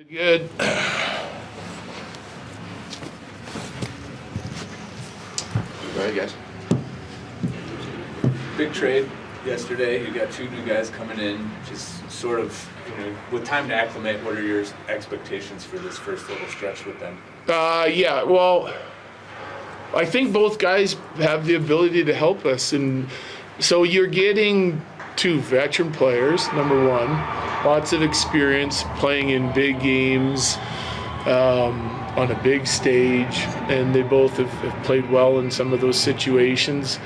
Good. Go ahead, guys. Big trade yesterday. You got 2 new guys coming in. Just sort of, with time to acclimate, what are your expectations for this first little stretch with them? Yeah, well, I think both guys have the ability to help us. And so you're getting 2 veteran players, number one, lots of experience playing in big games on a big stage, and they both have played well in some of those situations.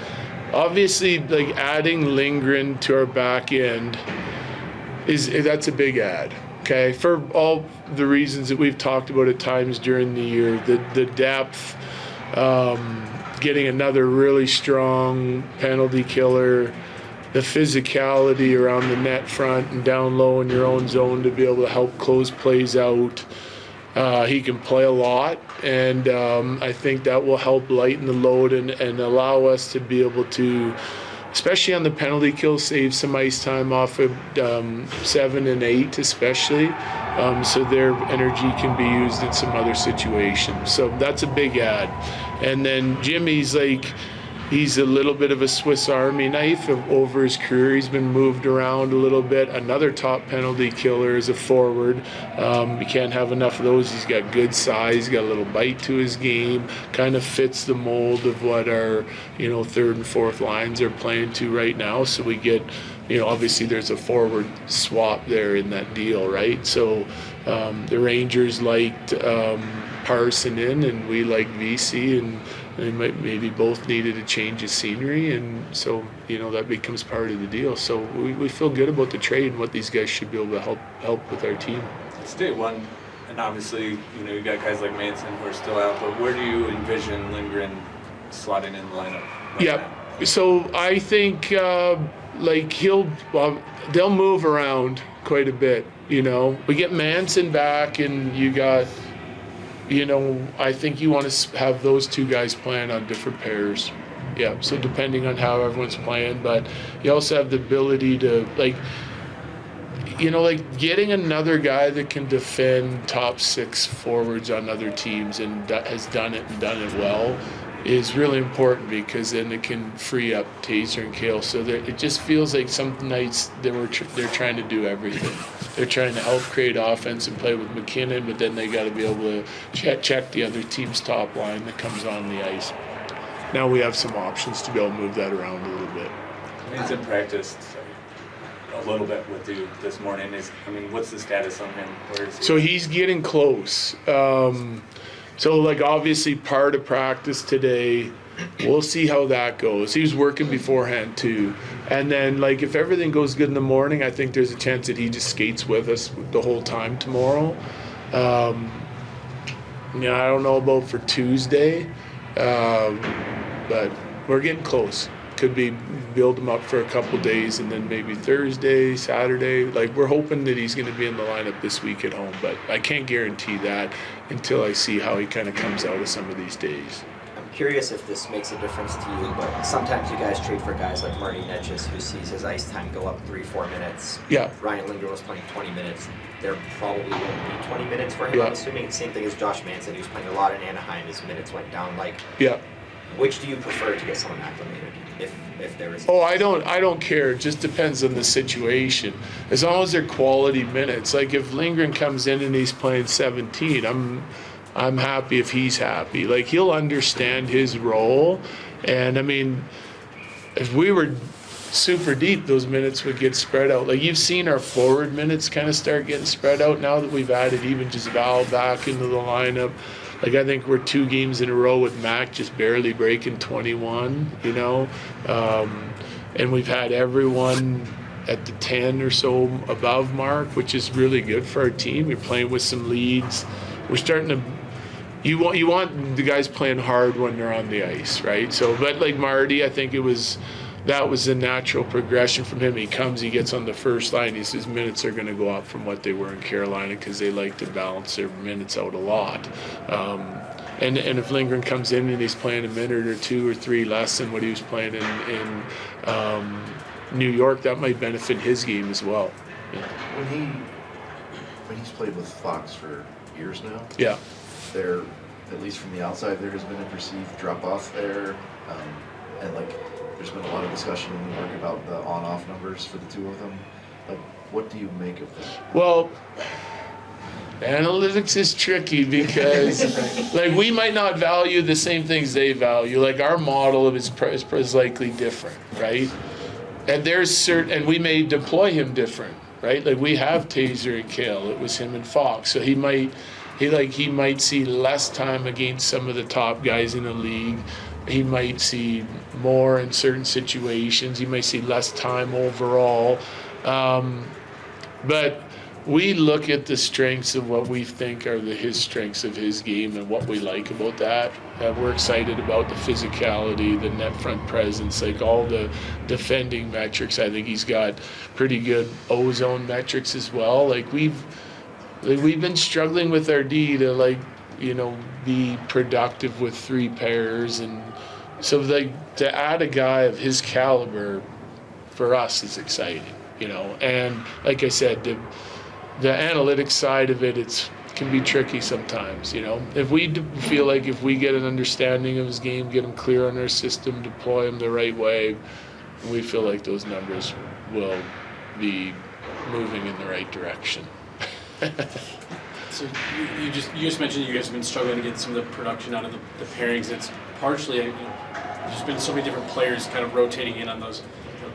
Obviously, like adding Lindgren to our back end that's a big add. Okay, for all the reasons that we've talked about at times during the year, the depth, getting another really strong penalty killer, the physicality around the net front and down low in your own zone to be able to help close plays out. He can play a lot, and I think that will help lighten the load and allow us to be able to, especially on the penalty kill, save some ice time off of 7 and 8 especially, so their energy can be used in some other situations. So that's a big add. And then Jimmy's he's a little bit of a Swiss Army knife over his career. He's been moved around a little bit. Another top penalty killer is a forward. You can't have enough of those. He's got good size. He's got a little bite to his game. Kind of fits the mold of what our, third and fourth lines are playing to right now. So we get, obviously there's a forward swap there in that deal, right? So the Rangers liked Parson in, and we liked Vesey, and they maybe both needed a change of scenery, and so that becomes part of the deal. So we feel good about the trade and what these guys should be able to help with our team. It's day one, and obviously you got guys like Manson who are still out, but where do you envision Lindgren slotting in the lineup? Yeah, so I think they'll move around quite a bit. We get Manson back, and you got. I think you want to have those 2 guys playing on different pairs. Yeah, so depending on how everyone's playing, but you also have the ability to, getting another guy that can defend top 6 forwards on other teams and has done it well is really important, because then it can free up Taser and Kale. So it just feels like some nights they're trying to do everything. They're trying to help create offense and play with McKinnon, but then they got to be able to check the other team's top line that comes on the ice. Now we have some options to be able to move that around a little bit. Manson practiced a little bit with you this morning. What's the status on him? Where is he? So he's getting close. So obviously part of practice today, we'll see how that goes. He was working beforehand too. And then if everything goes good in the morning, I think there's a chance that he just skates with us the whole time tomorrow. I don't know about for Tuesday, but we're getting close. Could be build him up for a couple days, and then maybe Thursday, Saturday. We're hoping that he's going to be in the lineup this week at home, but I can't guarantee that until I see how he kind of comes out of some of these days. I'm curious if this makes a difference to you, but sometimes you guys trade for guys like Marty Netchis, who sees his ice time go up 3-4 minutes. Yeah. Ryan Lindgren was playing 20 minutes. There probably won't be 20 minutes for him, yeah. I'm assuming. Same thing as Josh Manson, who's playing a lot in Anaheim. His minutes went down. Yeah. Which do you prefer to get someone acclimated, if there is? Oh, I don't care. It just depends on the situation. As long as they're quality minutes. If Lindgren comes in and he's playing 17, I'm happy if he's happy. He'll understand his role, and if we were super deep, those minutes would get spread out. You've seen our forward minutes kind of start getting spread out now that we've added even just Val back into the lineup. I think we're 2 games in a row with Mac just barely breaking 21, and we've had everyone at the 10 or so above mark, which is really good for our team. You're playing with some leads. We're starting to. You want the guys playing hard when they're on the ice, right? So, but Marty, I think that was a natural progression from him. He comes, he gets on the first line. His minutes are going to go up from what they were in Carolina, because they like to balance their minutes out a lot. And if Lindgren comes in and he's playing a minute or 2 or 3 less than what he was playing in New York, that might benefit his game as well. Yeah. But he's played with Fox for years now. Yeah. There, at least from the outside, there has been a perceived drop-off there. And, like, there's been a lot of discussion in New York about the on-off numbers for the two of them. Like, what do you make of that? Well, analytics is tricky because, like, we might not value the same things they value. Like, our model is likely different, right? And and we may deploy him different, right? Like, we have Taser and Kale. It was him and Fox. So he might see less time against some of the top guys in the league. He might see more in certain situations. He might see less time overall. But we look at the strengths of what we think are his strengths of his game and what we like about that. We're excited about the physicality, the net front presence, like all the defending metrics. I think he's got pretty good O-zone metrics as well. Like we've been struggling with our D to be productive with 3 pairs, and so to add a guy of his caliber for us is exciting, And like I said, the analytics side of it, can be tricky sometimes, If we feel like if we get an understanding of his game, get him clear on our system, deploy him the right way, we feel like those numbers will be moving in the right direction. So you just mentioned you guys have been struggling to get some of the production out of the pairings. It's partially, there's been so many different players kind of rotating in on those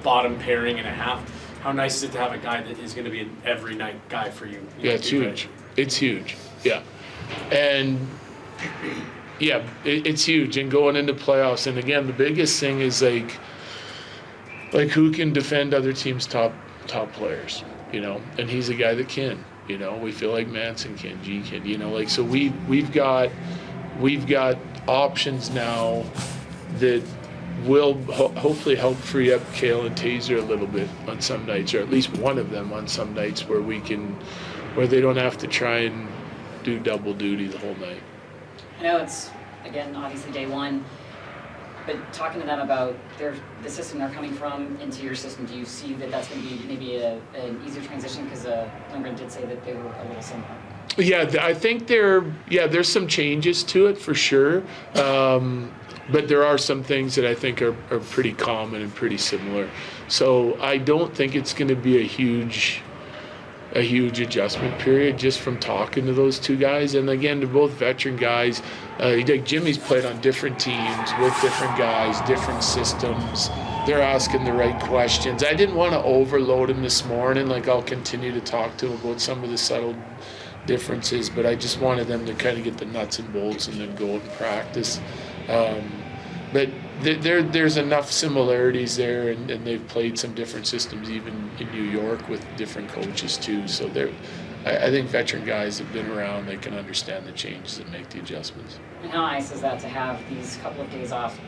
bottom pairing and a half. How nice is it to have a guy that is going to be an every night guy for you? Yeah, it's huge. It's huge. Yeah. And yeah, it's huge. And going into playoffs, and again, the biggest thing is like who can defend other teams' top players, and he's a guy that can. We feel like Manson can, G can, so we've got options now that will hopefully help free up Kale and Taser a little bit on some nights, or at least one of them on some nights where they don't have to try and do double duty the whole night. I know it's, again, obviously day one, but talking to them about the system they're coming from into your system, do you see that that's going to be maybe an easier transition? Because Lindgren did say that they were a little similar. Yeah, I think there's some changes to it for sure. But there are some things that I think are pretty common and pretty similar. So I don't think it's going to be a huge adjustment period just from talking to those two guys. And again, they're both veteran guys. Like Jimmy's played on different teams with different guys, different systems. They're asking the right questions. I didn't want to overload him this morning. Like, I'll continue to talk to him about some of the subtle differences, but I just wanted them to kind of get the nuts and bolts and then go and practice. But there's enough similarities there, and they've played some different systems even in New York with different coaches too. So I think veteran guys have been around, they can understand the changes and make the adjustments. And how nice is that to have these couple of days off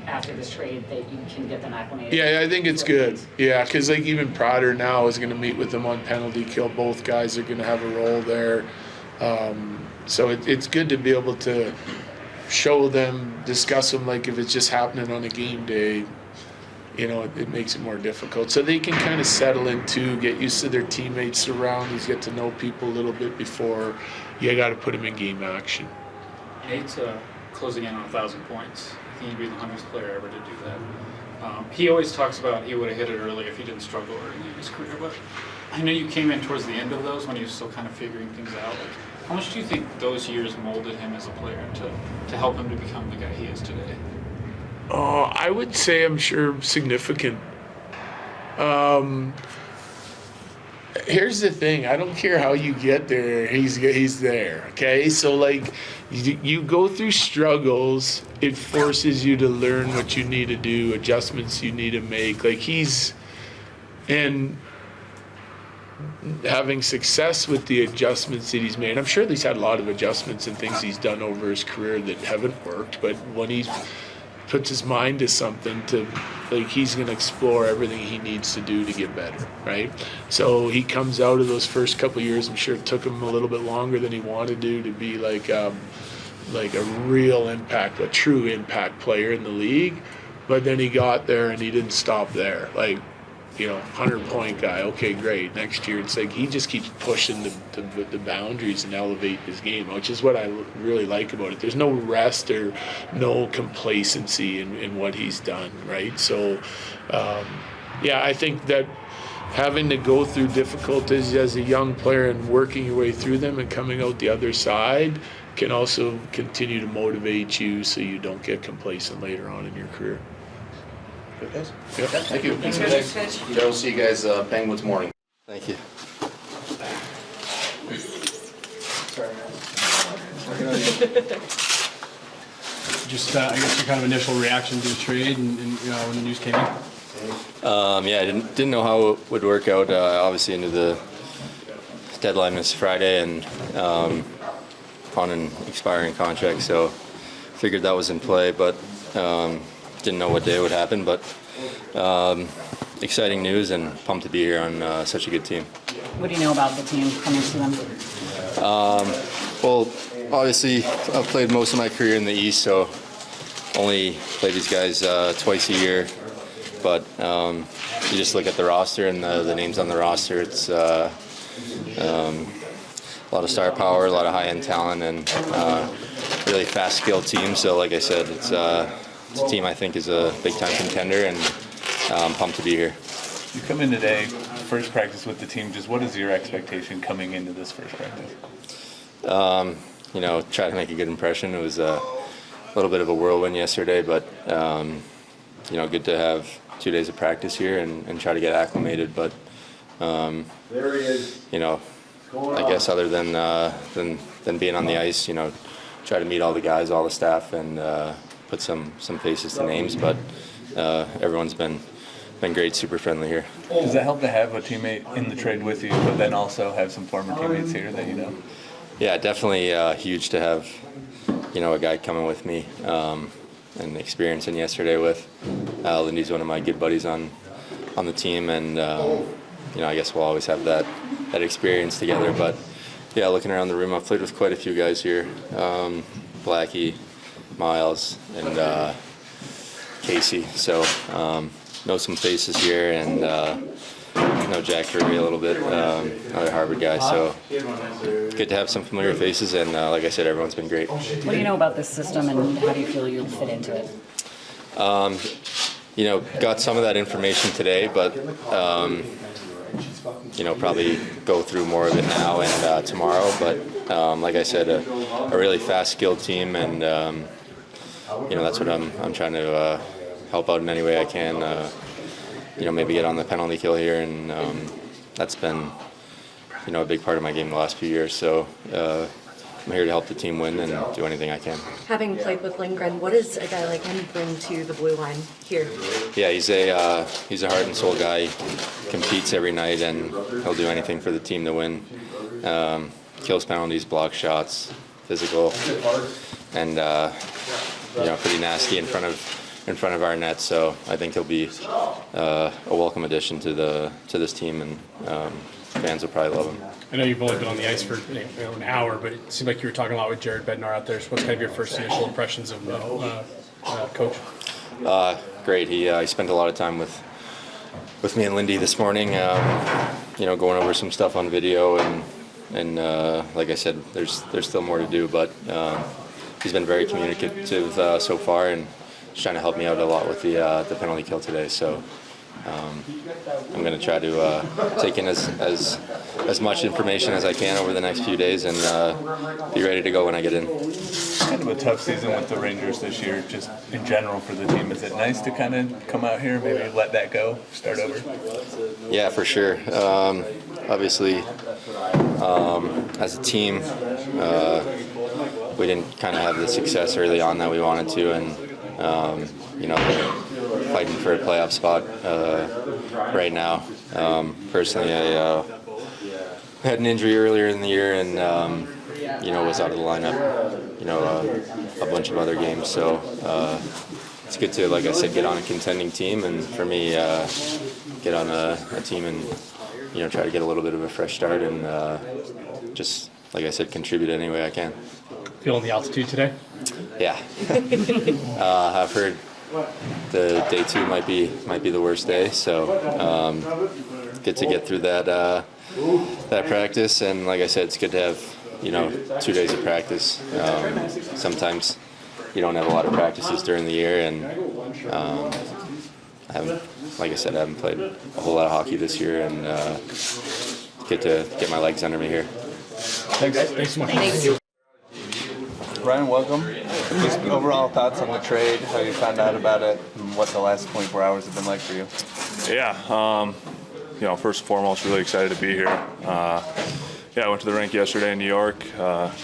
after this trade that you can get them acclimated? Yeah, I think it's good. Yeah, because like even Prater now is going to meet with them on penalty kill. Both guys are going to have a role there. So it's good to be able to show them, discuss them, like if it's just happening on a game day, it makes it more difficult. So they can kind of settle into, get used to their teammates' surroundings, get to know people a little bit before you got to put them in game action. Nate's closing in on 1,000 points. I think he'd be the 100th player ever to do that. He always talks about he would have hit it early if he didn't struggle early in his career, but I know you came in towards the end of those when he was still kind of figuring things out. How much do you think those years molded him as a player to help him to become the guy he is today? I would say I'm sure significant. Here's the thing. I don't care how you get there. He's there. Okay. So like you go through struggles. It forces you to learn what you need to do, adjustments you need to make. Like and having success with the adjustments that he's made. I'm sure he's had a lot of adjustments and things he's done over his career that haven't worked, but when he puts his mind to something, he's going to explore everything he needs to do to get better, right? So he comes out of those first couple of years, I'm sure it took him a little bit longer than he wanted to be like a real impact, a true impact player in the league, but then he got there and he didn't stop there. 100-point guy. Okay, great. Next year, it's like he just keeps pushing the boundaries and elevate his game, which is what I really like about it. There's no rest or no complacency in what he's done, right? So, I think that having to go through difficulties as a young player and working your way through them and coming out the other side can also continue to motivate you so you don't get complacent later on in your career. Good, guys. Yep. Thank you. Thanks, guys. Yeah, we'll see you guys Penguins morning. Thank you. Just, I guess your kind of initial reaction to the trade and when the news came in? I didn't know how it would work out. Obviously, into the deadline this Friday and on an expiring contract, so figured that was in play, but didn't know what day it would happen. But exciting news and pumped to be here on such a good team. What do you know about the team coming to them? Well, obviously, I've played most of my career in the East, so only play these guys twice a year. But you just look at the roster and the names on the roster. It's a lot of star power, a lot of high-end talent, and really fast, skilled team. So, like I said, it's a team I think is a big-time contender, and I'm pumped to be here. You come in today, first practice with the team. Just what is your expectation coming into this first practice? Try to make a good impression. It was a little bit of a whirlwind yesterday, but good to have 2 days of practice here and try to get acclimated. But there he is. I guess other than being on the ice, try to meet all the guys, all the staff, and put some faces to names. But everyone's been great, super friendly here. Does it help to have a teammate in the trade with you, but then also have some former teammates here that you know? Yeah, definitely huge to have, a guy coming with me and experiencing yesterday with. Lindy's one of my good buddies on the team, and I guess we'll always have that experience together. But yeah, looking around the room, I've played with quite a few guys here. Blackie, Miles, and Casey. So know some faces here, and know Jack Kirby a little bit, another Harvard guy. So good to have some familiar faces, and like I said, everyone's been great. What do you know about this system, and how do you feel you'll fit into it? Got some of that information today, but probably go through more of it now and tomorrow. But like I said, a really fast, skilled team, and that's what I'm trying to help out in any way I can. Maybe get on the penalty kill here, and that's been a big part of my game the last few years. So I'm here to help the team win and do anything I can. Having played with Lindgren, what does a guy like him bring to the blue line here? Yeah, he's a heart and soul guy. He competes every night, and he'll do anything for the team to win. Kills penalties, blocks shots, physical, and pretty nasty in front of our net. So I think he'll be a welcome addition to this team, and fans will probably love him. I know you've only been on the ice for an hour, but it seemed like you were talking a lot with Jared Bednar out there. So what's kind of your first initial impressions of Coach? Great. He spent a lot of time with me and Lindy this morning, going over some stuff on video, and like I said, there's still more to do, but he's been very communicative so far, and he's trying to help me out a lot with the penalty kill today. So I'm going to try to take in as much information as I can over the next few days, and be ready to go when I get in. Kind of a tough season with the Rangers this year, just in general for the team. Is it nice to kind of come out here, maybe let that go, start over? Yeah, for sure. Obviously, as a team, we didn't kind of have the success early on that we wanted to, and fighting for a playoff spot right now. Personally, I had an injury earlier in the year, and was out of the lineup, a bunch of other games. So it's good to, like I said, get on a contending team, and for me, get on a team and try to get a little bit of a fresh start, and just, like I said, contribute any way I can. Feeling the altitude today? Yeah. I've heard the day 2 might be the worst day. So good to get through that practice, and like I said, it's good to have 2 days of practice. Sometimes you don't have a lot of practices during the year, and I haven't played a whole lot of hockey this year, and get to get my legs under me here. Thanks so much. Thanks. Ryan, welcome. Just overall thoughts on the trade, how you found out about it, and what the last 24 hours have been like for you. Yeah, first and foremost, really excited to be here. I went to the rink yesterday in New York.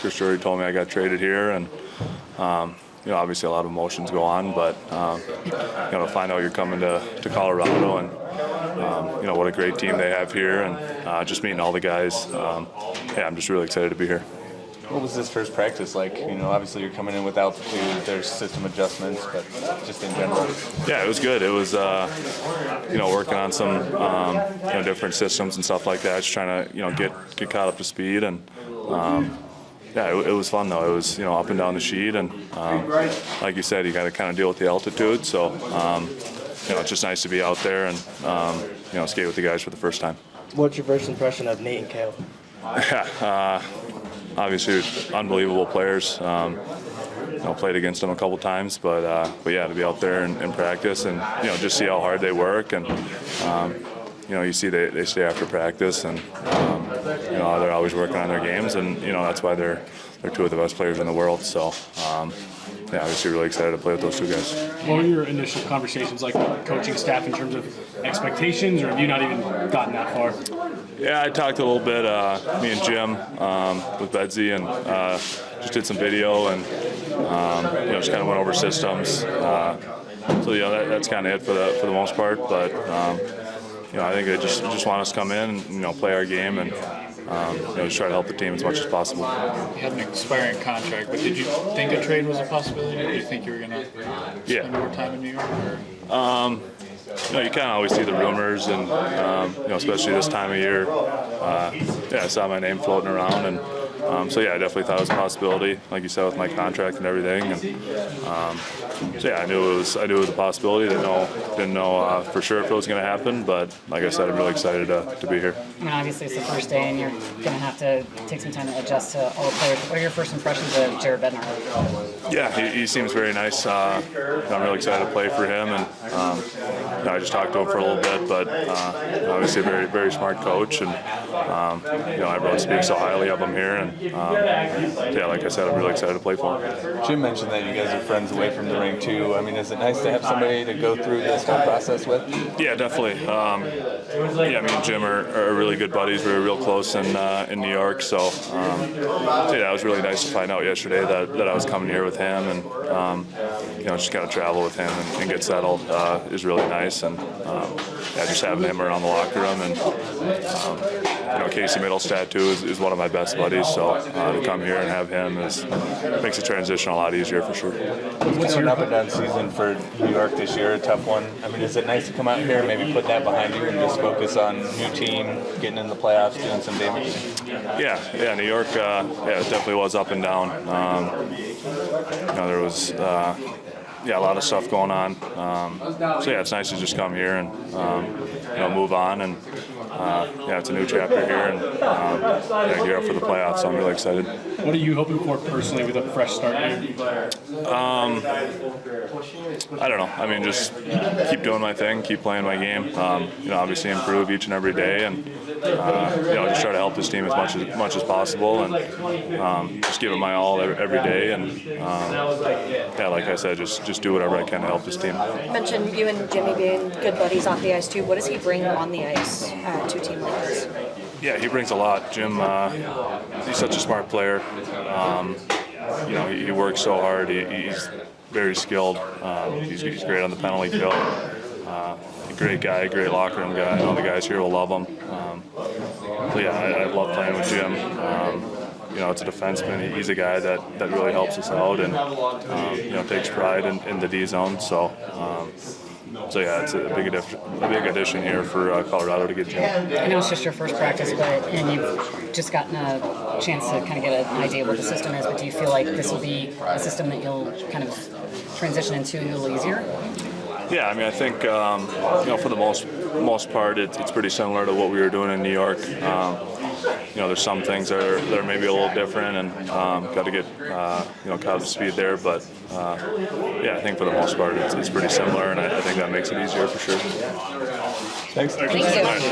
Chris Drury told me I got traded here, and obviously a lot of emotions go on, but to find out you're coming to Colorado, and what a great team they have here, and just meeting all the guys. I'm just really excited to be here. What was this first practice like? Obviously you're coming in with altitude, there's system adjustments, but just in general. Yeah, it was good. It was, working on some, different systems and stuff like that, just trying to, get caught up to speed, and it was fun though. It was, up and down the sheet, and like you said, you got to kind of deal with the altitude. So, it's just nice to be out there and, skate with the guys for the first time. What's your first impression of Nate and Kale? Obviously, unbelievable players. Played against them a couple times, but to be out there and practice, and just see how hard they work, and you see they stay after practice, and they're always working on their games, and that's why they're 2 of the best players in the world. So. Obviously really excited to play with those 2 guys. What were your initial conversations like with the coaching staff in terms of expectations, or have you not even gotten that far? Yeah, I talked a little bit, me and Jim with Vesey, and just did some video, and just kind of went over systems. That's kind of it for the most part. But I think they just want us to come in and play our game, and just try to help the team as much as possible. You had an expiring contract, but did you think a trade was a possibility, or did you think you were going to spend more time in New York? Or? You kind of always see the rumors, and especially this time of year. I saw my name floating around, and I definitely thought it was a possibility, like you said, with my contract and everything. And I knew it was a possibility. Didn't know for sure if it was going to happen, but like I said, I'm really excited to be here. Obviously it's the first day, and you're going to have to take some time to adjust to all the players. What are your first impressions of Jared Bednar? Yeah, he seems very nice. I'm really excited to play for him, and I just talked to him for a little bit, but obviously a very, very smart coach, and everyone speaks so highly of him here, and like I said, I'm really excited to play for him. Jim mentioned that you guys are friends away from the rink too. I mean, is it nice to have somebody to go through this whole process with? Yeah, definitely. Me and Jim are really good buddies. We were real close in New York, so it was really nice to find out yesterday that I was coming here with him, and just kind of travel with him and get settled is really nice, and just having him around the locker room, and Casey Middlestad too is one of my best buddies, so to come here and have him makes the transition a lot easier for sure. It's been an up and down season for New York this year, a tough one. I mean, is it nice to come out here and maybe put that behind you and just focus on new team, getting in the playoffs, doing some damage? Yeah, New York, it definitely was up and down. There was a lot of stuff going on. It's nice to just come here and move on, and it's a new chapter here, and gear up for the playoffs. So I'm really excited. What are you hoping for personally with a fresh start here? I don't know. I mean, just keep doing my thing, keep playing my game. Obviously improve each and every day, and just try to help this team as much as possible, and just give it my all every day. And like I said, just do whatever I can to help this team. You mentioned you and Jimmy being good buddies off the ice too. What does he bring on the ice to a team like this? Yeah, he brings a lot. Jim, he's such a smart player. He works so hard. He's very skilled. He's great on the penalty kill. Great guy, great locker room guy. I know the guys here will love him. I love playing with Jim. It's a defenseman. He's a guy that really helps us out, and takes pride in the D zone. So it's a big addition here for Colorado to get Jim. I know it's just your first practice, and you've just gotten a chance to kind of get an idea of what the system is, but do you feel like this will be a system that you'll kind of transition into a little easier? Yeah, I mean, I think for the most part, it's pretty similar to what we were doing in New York. There's some things that are maybe a little different, and got to get caught up to speed there. But I think for the most part, it's pretty similar, and I think that makes it easier for sure. Thanks. Thank you.